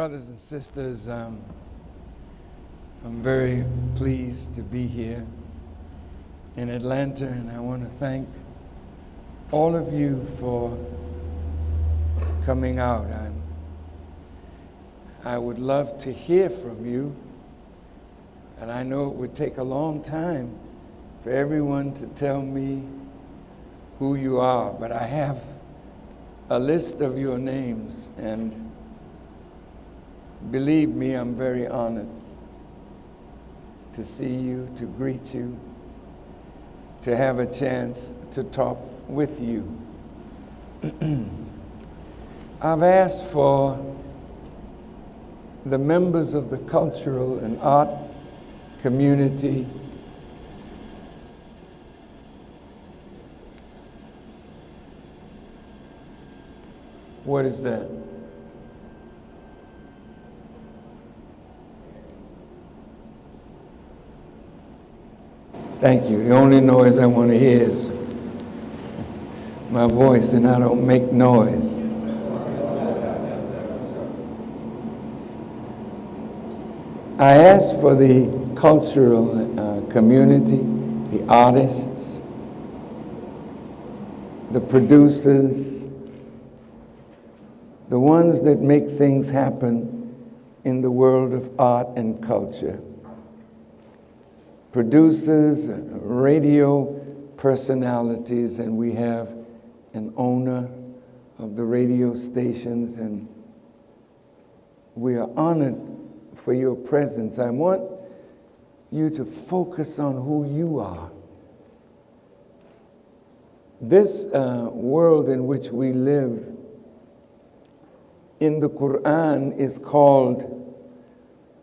Brothers and sisters, I'm very pleased to be here in Atlanta, and I want to thank all of you for coming out. I would love to hear from you, and I know it would take a long time for everyone to tell me who you are, but I have a list of your names, and believe me, I'm very honored to see you, to greet you, to have a chance to talk with you. I've asked for the members of the cultural and art community What is that? Thank you. The only noise I want to hear is my voice, and I don't make noise. I asked for the cultural community, the artists, the producers, the ones that make things happen in the world of art and culture. Producers, radio personalities, and we have an owner of the radio stations, and we are honored for your presence. I want you to focus on who you are. This world in which we live in the Quran is called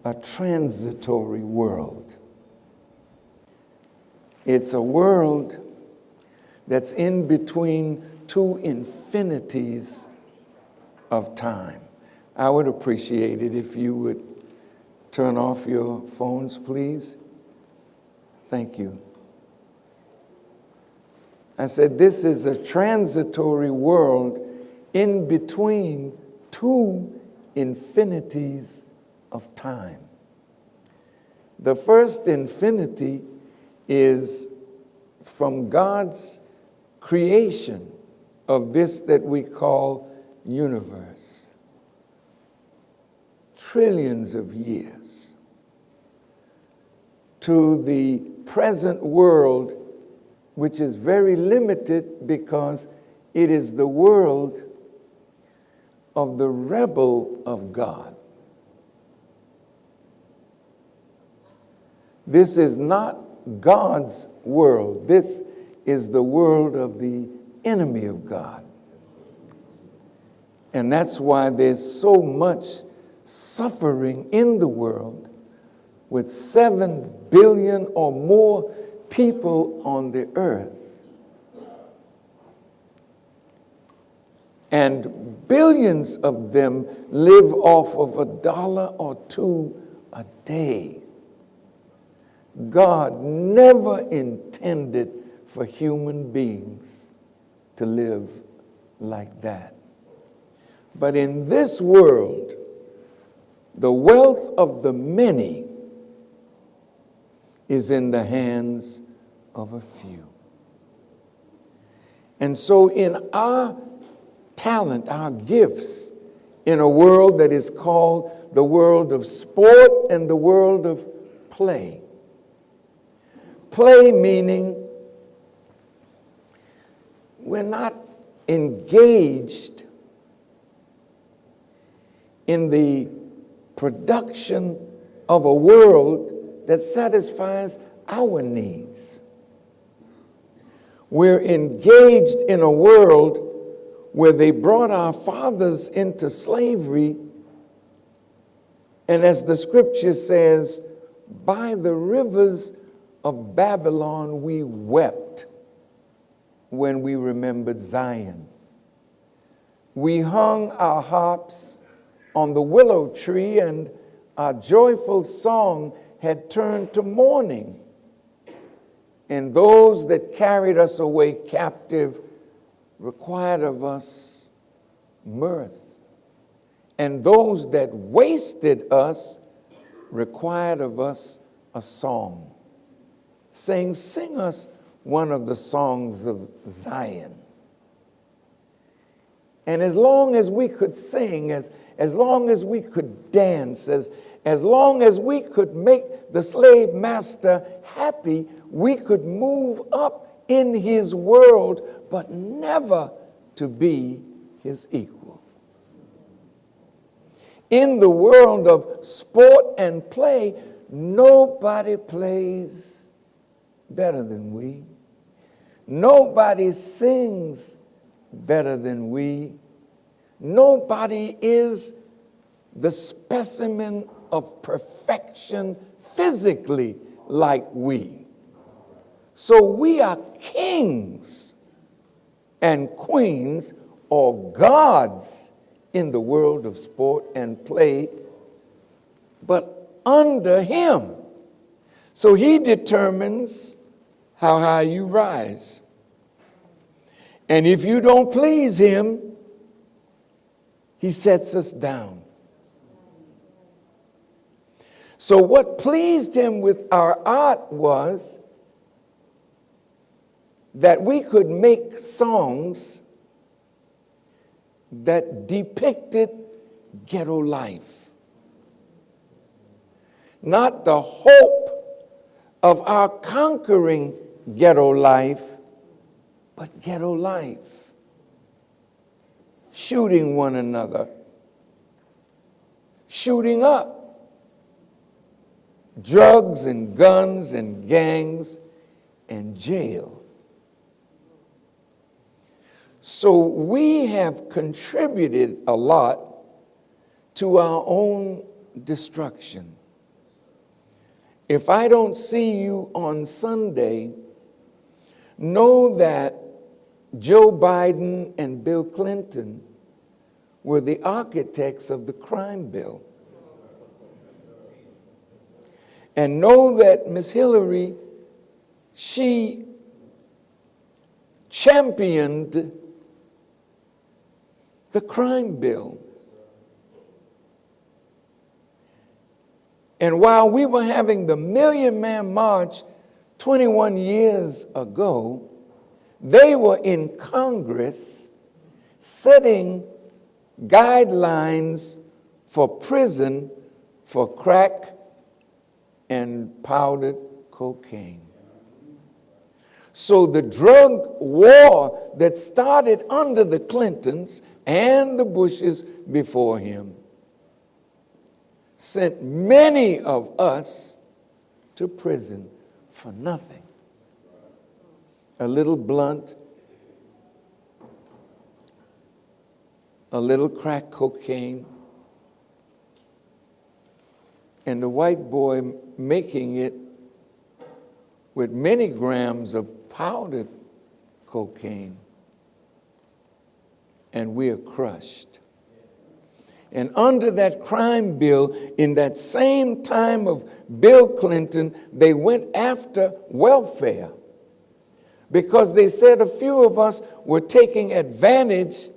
a transitory world. It's a world that's in between two infinities of time. I would appreciate it if you would turn off your phones, please. Thank you. I said, this is a transitory world in between two infinities of time. The first infinity is from God's creation of this that we call universe. Trillions of years to the present world, which is very limited because it is the world of the rebel of God. This is not God's world. This is the world of the enemy of God. And that's why there's so much suffering in the world, with 7 billion or more people on the earth. And billions of them live off of $1 or $2 a day. God never intended for human beings to live like that. But in this world, the wealth of the many is in the hands of a few. And so in our talent, our gifts, in a world that is called the world of sport and the world of play. Play meaning we're not engaged in the production of a world that satisfies our needs. We're engaged in a world where they brought our fathers into slavery, and as the scripture says, by the rivers of Babylon we wept when we remembered Zion. We hung our harps on the willow tree, and our joyful song had turned to mourning. And those that carried us away captive required of us mirth And those that wasted us required of us a song, saying, sing us one of the songs of Zion. And as long as we could sing, as long as we could dance, as long as we could make the slave master happy, we could move up in his world, but never to be his equal. In the world of sport and play, nobody plays better than we. Nobody sings better than we. Nobody is the specimen of perfection physically like we. So we are kings and queens or gods in the world of sport and play, but under him. So he determines how high you rise. And if you don't please him, he sets us down. So what pleased him with our art was that we could make songs that depicted ghetto life. Not the hope of our conquering ghetto life, but ghetto life. Shooting one another, shooting up, drugs and guns and gangs and jail. So we have contributed a lot to our own destruction. If I don't see you on Sunday, know that Joe Biden and Bill Clinton were the architects of the crime bill. And know that Miss Hillary, she championed the crime bill. And while we were having the Million Man March 21 years ago, they were in Congress setting guidelines for prison for crack and powdered cocaine. So the drug war that started under the Clintons and the Bushes before him sent many of us to prison for nothing. A little blunt, a little crack cocaine, and the white boy making it with many grams of powdered cocaine. And we are crushed. And under that crime bill, in that same time of Bill Clinton, they went after welfare because they said a few of us were taking advantage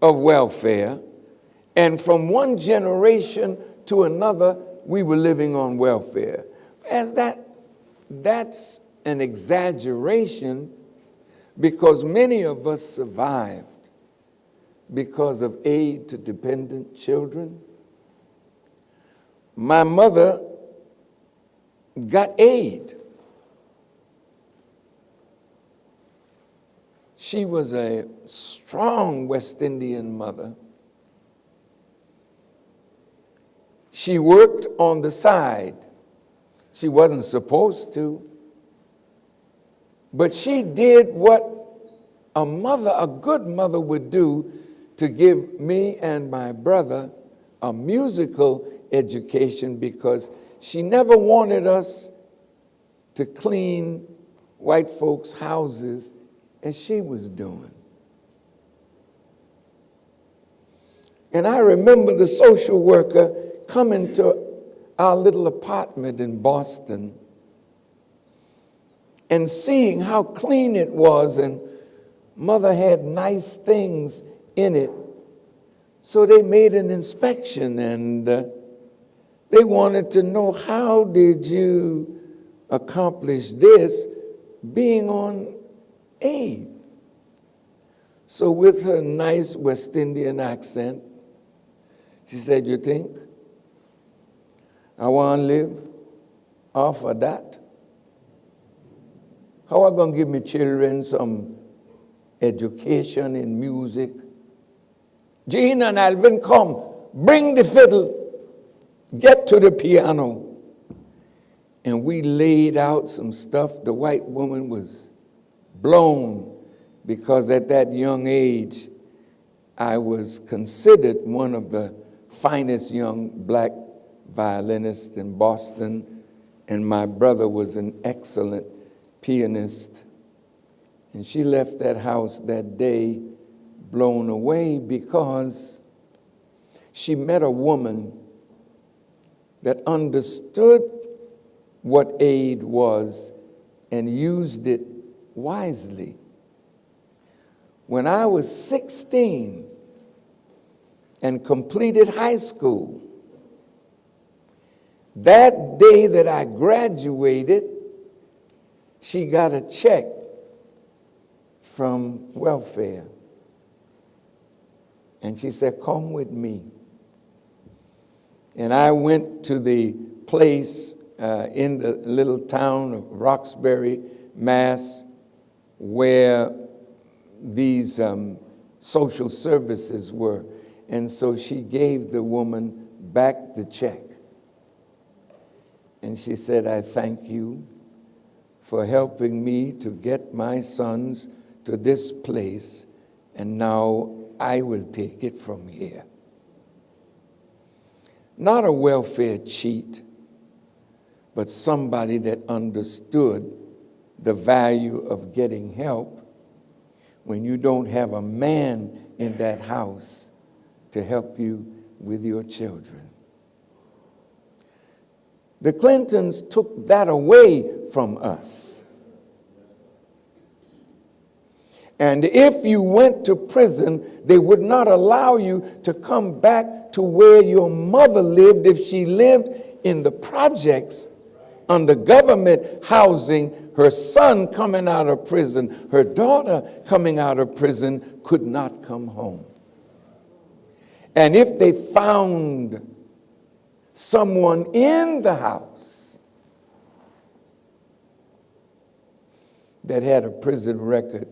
of welfare, and from one generation to another, we were living on welfare. As that's an exaggeration, because many of us survived because of aid to dependent children. My mother got aid. She was a strong West Indian mother. She worked on the side. She wasn't supposed to, but she did what a mother, a good mother, would do to give me and my brother a musical education, because she never wanted us to clean white folks' houses as she was doing. And I remember the social worker coming to our little apartment in Boston and seeing how clean it was, and Mother had nice things in it. So they made an inspection, and they wanted to know, how did you accomplish this being on aid? So with her nice West Indian accent, she said, you think I want to live off of that? How am I going to give my children some education in music? Jean and Alvin, come, bring the fiddle, get to the piano. And we laid out some stuff. The white woman was blown, because at that young age, I was considered one of the finest young black violinists in Boston, and my brother was an excellent pianist. And she left that house that day blown away, because she met a woman that understood what aid was and used it wisely. When I was 16 and completed high school, that day that I graduated, she got a check from welfare. And she said, come with me. And I went to the place in the little town of Roxbury, Mass, where these social services were. And so she gave the woman back the check. And she said, I thank you for helping me to get my sons to this place, and now I will take it from here. Not a welfare cheat, but somebody that understood the value of getting help when you don't have a man in that house to help you with your children. The Clintons took that away from us. And if you went to prison, they would not allow you to come back to where your mother lived if she lived in the projects under government housing. Her son coming out of prison, her daughter coming out of prison could not come home. And if they found someone in the house that had a prison record,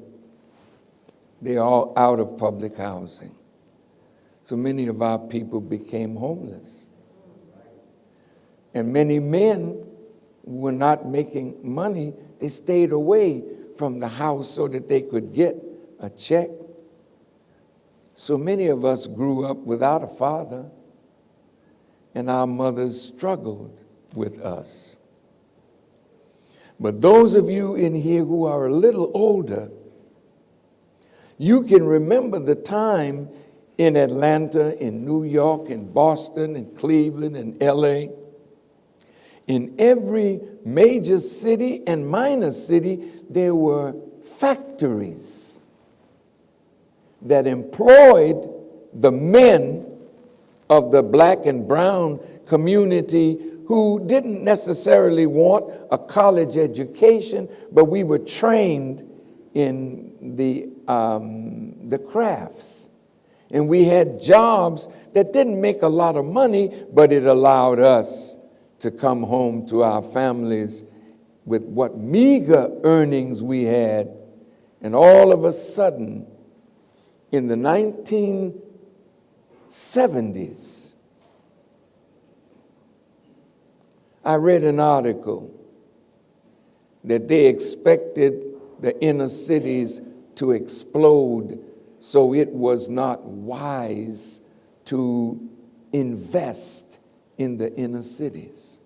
they're all out of public housing. So many of our people became homeless. And many men who were not making money, they stayed away from the house so that they could get a check. So many of us grew up without a father, and our mothers struggled with us. But those of you in here who are a little older, you can remember the time in Atlanta, in New York, in Boston, in Cleveland, in LA. In every major city and minor city, there were factories that employed the men of the black and brown community who didn't necessarily want a college education, but we were trained in the crafts. And we had jobs that didn't make a lot of money, but it allowed us to come home to our families with what meager earnings we had. And all of a sudden, in the 1970s, I read an article that they expected the inner cities to explode, so it was not wise to invest in the inner cities.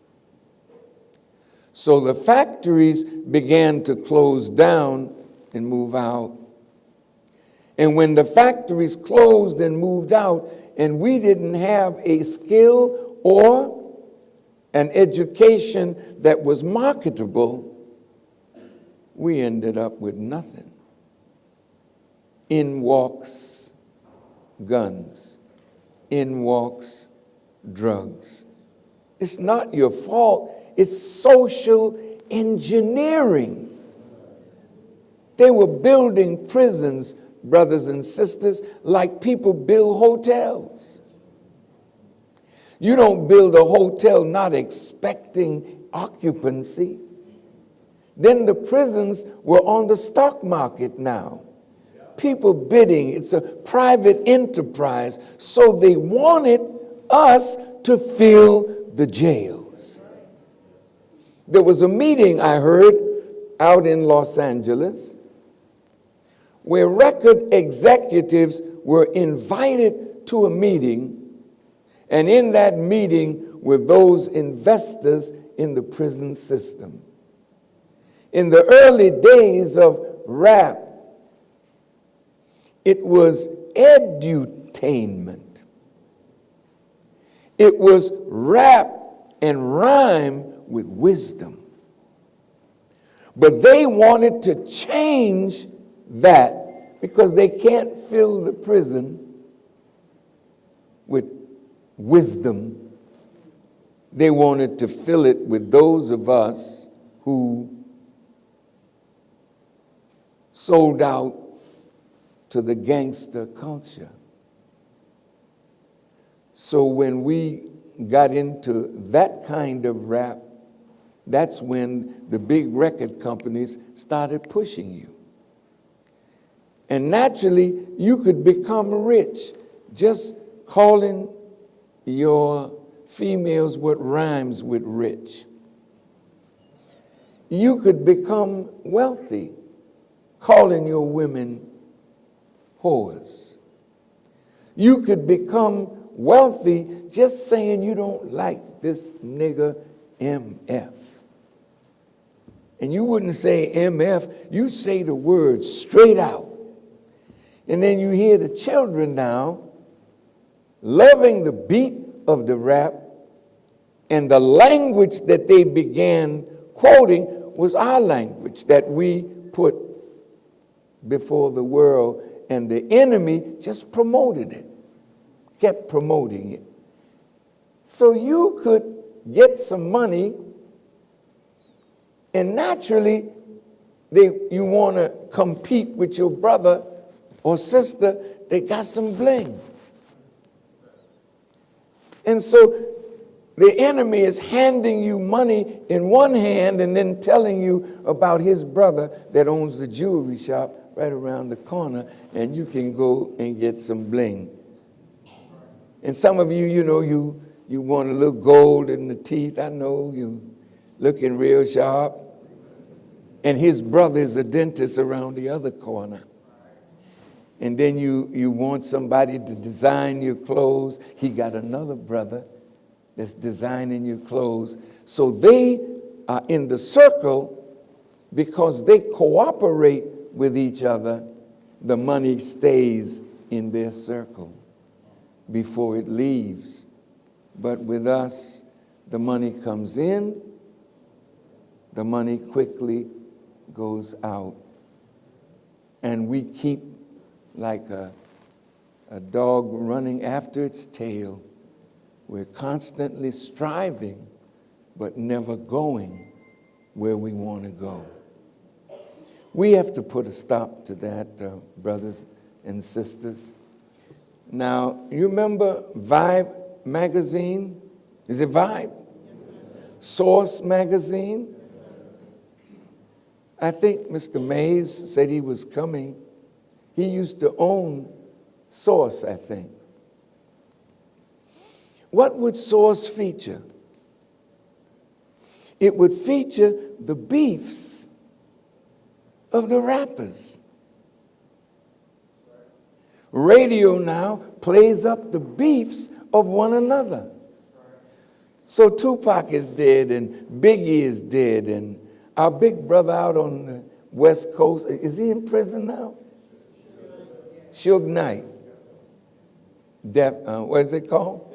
So the factories began to close down and move out. And when the factories closed and moved out, and we didn't have a skill or an education that was marketable, we ended up with nothing. In walks guns. in walks drugs. It's not your fault. It's social engineering. They were building prisons, brothers and sisters, like people build hotels. You don't build a hotel not expecting occupancy. Then the prisons were on the stock market now. People bidding. It's a private enterprise. So they wanted us to fill the jails. There was a meeting I heard out in Los Angeles where record executives were invited to a meeting, and in that meeting were those investors in the prison system. In the early days of rap, it was edutainment. It was rap and rhyme with wisdom. But they wanted to change that because they can't fill the prison with wisdom. They wanted to fill it with those of us who sold out to the gangster culture. So when we got into that kind of rap, that's when the big record companies started pushing you. And naturally, you could become rich just calling your females what rhymes with rich. You could become wealthy calling your women whores. You could become wealthy just saying you don't like this nigga MF. And you wouldn't say MF, you'd say the word straight out. And then you hear the children now loving the beat of the rap, and the language that they began quoting was our language that we put before the world, and the enemy just promoted it, kept promoting it. So you could get some money, and naturally you want to compete with your brother or sister that got some bling. And so the enemy is handing you money in one hand and then telling you about his brother that owns the jewelry shop right around the corner, and you can go and get some bling. And some of you, you want a little gold in the teeth. I know you looking real sharp. And his brother is a dentist around the other corner. And then you want somebody to design your clothes. He got another brother that's designing your clothes. So they are in the circle because they cooperate with each other. The money stays in their circle before it leaves. But with us, the money comes in, the money quickly goes out. And we keep like a dog running after its tail. We're constantly striving, but never going where we want to go. We have to put a stop to that, brothers and sisters. Now, you remember Vibe magazine? Is it Vibe? Source magazine? I think Mr. Mays said he was coming. He used to own Source, I think. What would Source feature? It would feature the beefs of the rappers. Radio now plays up the beefs of one another. So Tupac is dead and Biggie is dead, and our big brother out on the West Coast, is he in prison now? Suge Knight. What is it called?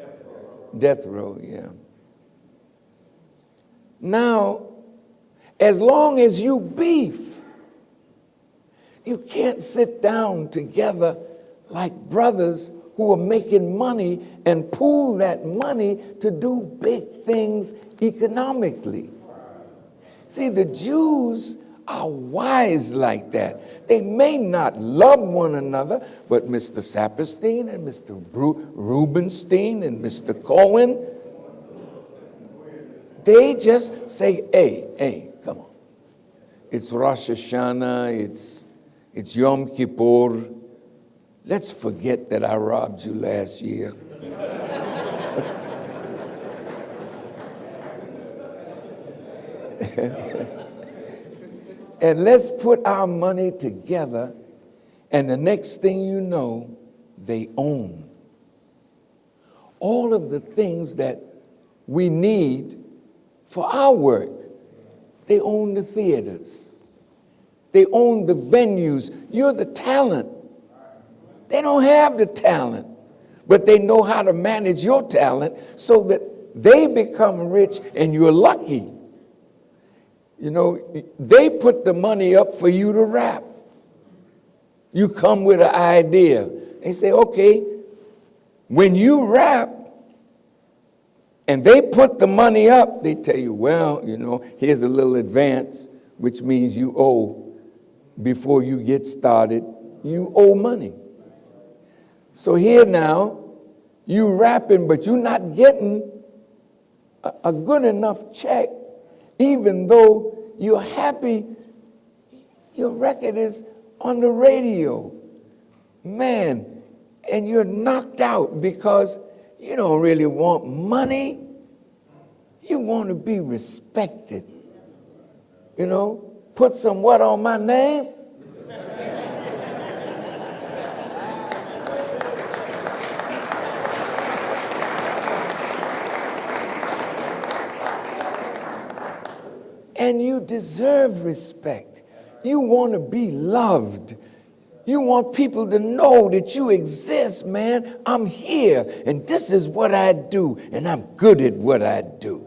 Death Row, yeah. Now, as long as you beef, you can't sit down together like brothers who are making money and pool that money to do big things economically. See, the Jews are wise like that. They may not love one another, but Mr. Saperstein and Mr. Rubenstein and Mr. Cohen, they just say, hey, come on. It's Rosh Hashanah, it's Yom Kippur. Let's forget that I robbed you last year. And let's put our money together, and the next thing you know, they own all of the things that we need for our work. They own the theaters. They own the venues. You're the talent. They don't have the talent, but they know how to manage your talent so that they become rich and you're lucky. You know, they put the money up for you to rap. You come with an idea. They say, okay, when you rap, and they put the money up, they tell you, well, you know, here's a little advance, which means you owe, before you get started, you owe money. So here now, you rapping, but you're not getting a good enough check, even though you're happy your record is on the radio. Man, and you're knocked out because you don't really want money. You want to be respected. You know, put some what on my name? And you deserve respect. You want to be loved. You want people to know that you exist, man. I'm here, and this is what I do, and I'm good at what I do.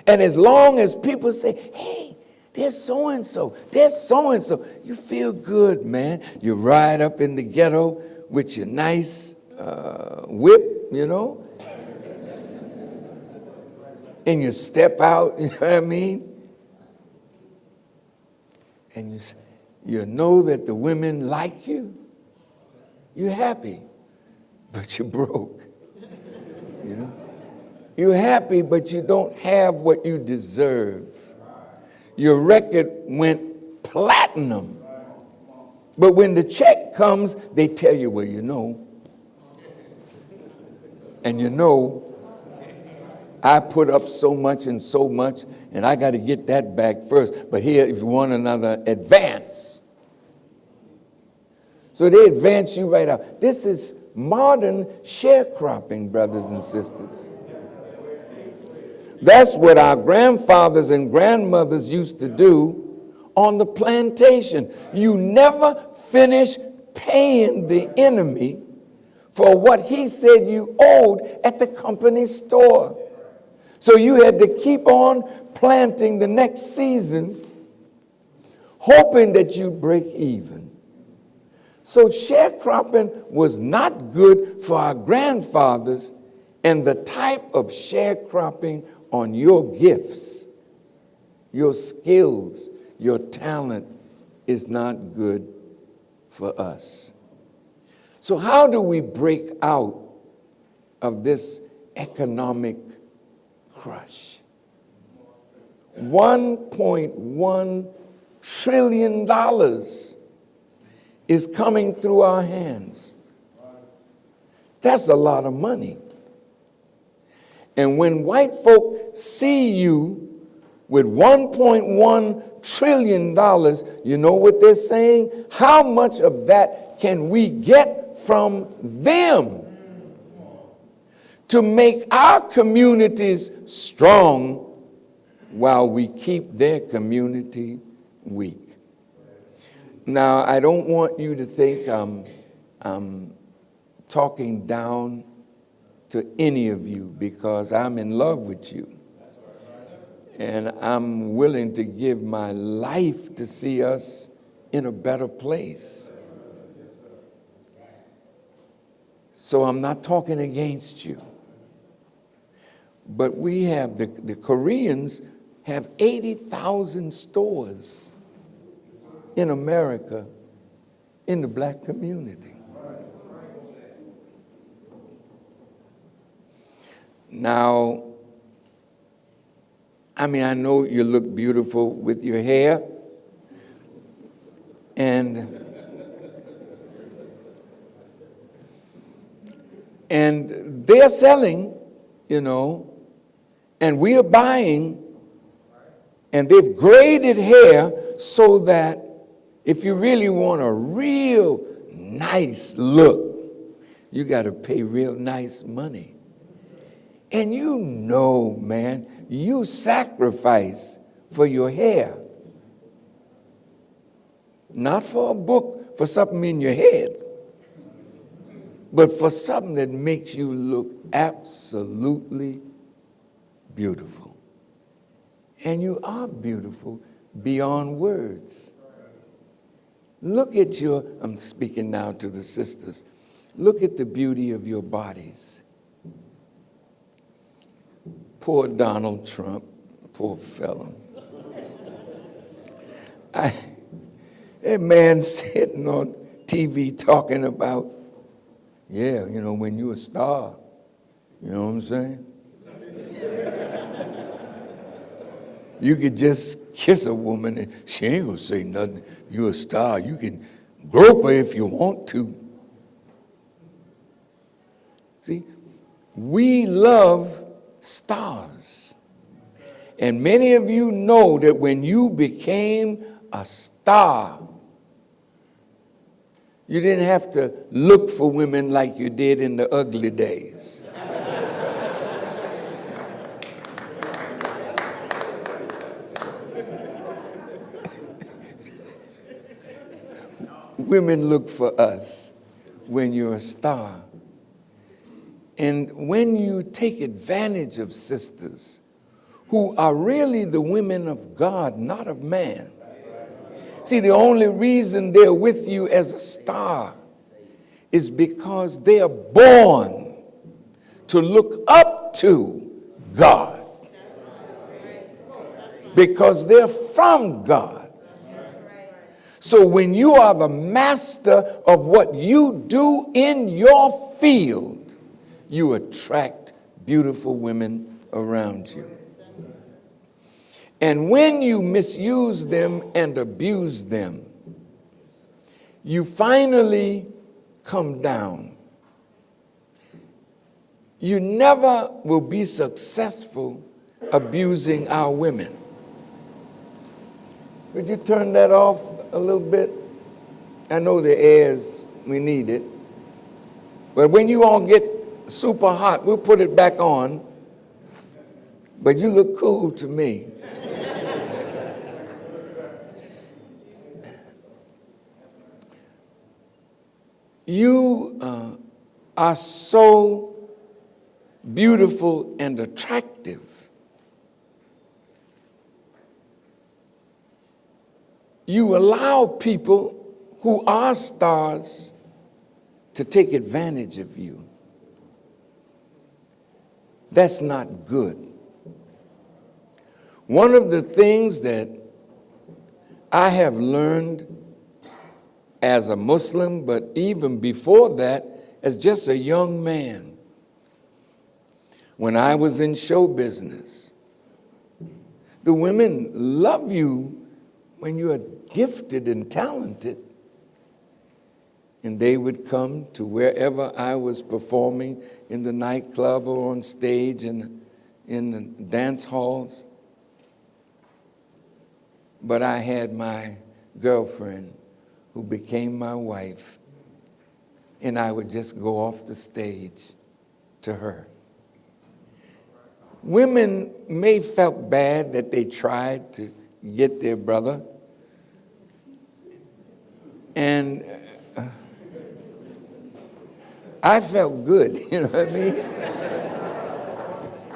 And as long as people say, hey, there's so-and-so, there's so-and-so, you feel good, man. You ride up in the ghetto with your nice whip, you know, and you step out, you know what I mean? And you know that the women like you. You're happy, but you're broke. You know? You're happy, but you don't have what you deserve. Your record went platinum. But when the check comes, they tell you, well, you know. And you know, I put up so much, and I got to get that back first. But here, if you want another advance. So they advance you right out. This is modern sharecropping, brothers and sisters. That's what our grandfathers and grandmothers used to do on the plantation. You never finish paying the enemy for what he said you owed at the company store. So you had to keep on planting the next season, hoping that you'd break even. So sharecropping was not good for our grandfathers, and the type of sharecropping on your gifts, your skills, your talent is not good for us. So how do we break out of this economic crush? $1.1 trillion is coming through our hands. That's a lot of money. And when white folk see you with $1.1 trillion, you know what they're saying? How much of that can we get from them to make our communities strong while we keep their community weak? Now, I don't want you to think I'm talking down to any of you, because I'm in love with you. And I'm willing to give my life to see us in a better place. So I'm not talking against you. But we have, the Koreans have 80,000 stores in America in the black community. Now, I mean, I know you look beautiful with your hair, and they're selling, you know, and we are buying, and they've graded hair so that if you really want a real nice look, you got to pay real nice money. And you know, man, you sacrifice for your hair. Not for a book, for something in your head, but for something that makes you look absolutely beautiful. And you are beautiful beyond words. Look at I'm speaking now to the sisters, look at the beauty of your bodies. Poor Donald Trump, poor fellow. That man sitting on TV talking about, yeah, you know, when you're a star, you know what I'm saying? You could just kiss a woman and she ain't gonna say nothing. You're a star. You can grope her if you want to. See, we love stars. And many of you know that when you became a star, you didn't have to look for women like you did in the ugly days. Women look for us when you're a star. And when you take advantage of sisters who are really the women of God, not of man. See, the only reason they're with you as a star is because they are born to look up to God. Because they're from God. So when you are the master of what you do in your field, you attract beautiful women around you. And when you misuse them and abuse them, you finally come down. You never will be successful abusing our women. Could you turn that off a little bit? I know the airs, we need it. But when you all get super hot, we'll put it back on. But you look cool to me. You are so beautiful and attractive. You allow people who are stars to take advantage of you. That's not good. One of the things that I have learned as a Muslim, but even before that, as just a young man, when I was in show business, the women love you when you are gifted and talented. And they would come to wherever I was performing, in the nightclub or on stage and in the dance halls. But I had my girlfriend who became my wife, and I would just go off the stage to her. Women may felt bad that they tried to get their brother, and I felt good, you know what I mean?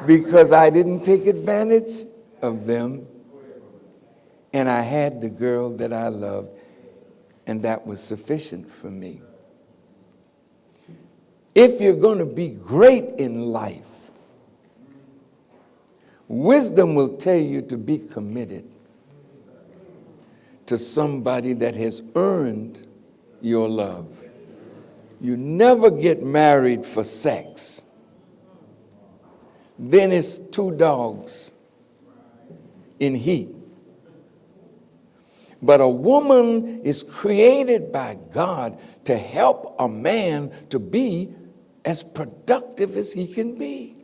Because I didn't take advantage of them, and I had the girl that I loved, and that was sufficient for me. If you're going to be great in life, wisdom will tell you to be committed to somebody that has earned your love. You never get married for sex. Then it's two dogs in heat. But a woman is created by God to help a man to be as productive as he can be.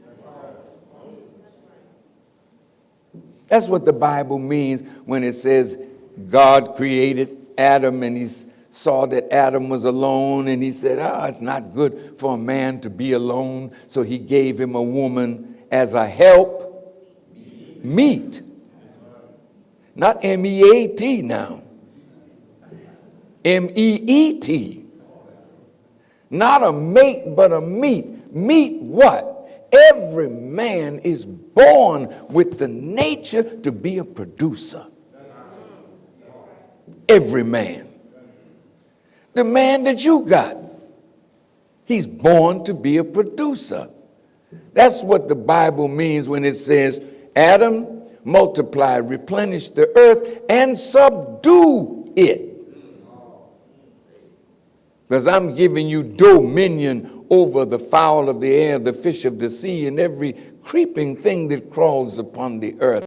That's what the Bible means when it says God created Adam and he saw that Adam was alone and he said, it's not good for a man to be alone. So he gave him a woman as a help meet. Not M-E-A-T now. M-E-E-T. Not a mate, but a meat. Meat what? Every man is born with the nature to be a producer. Every man. The man that you got, he's born to be a producer. That's what the Bible means when it says, Adam, multiply, replenish the earth, and subdue it. Because I'm giving you dominion over the fowl of the air, the fish of the sea, and every creeping thing that crawls upon the earth.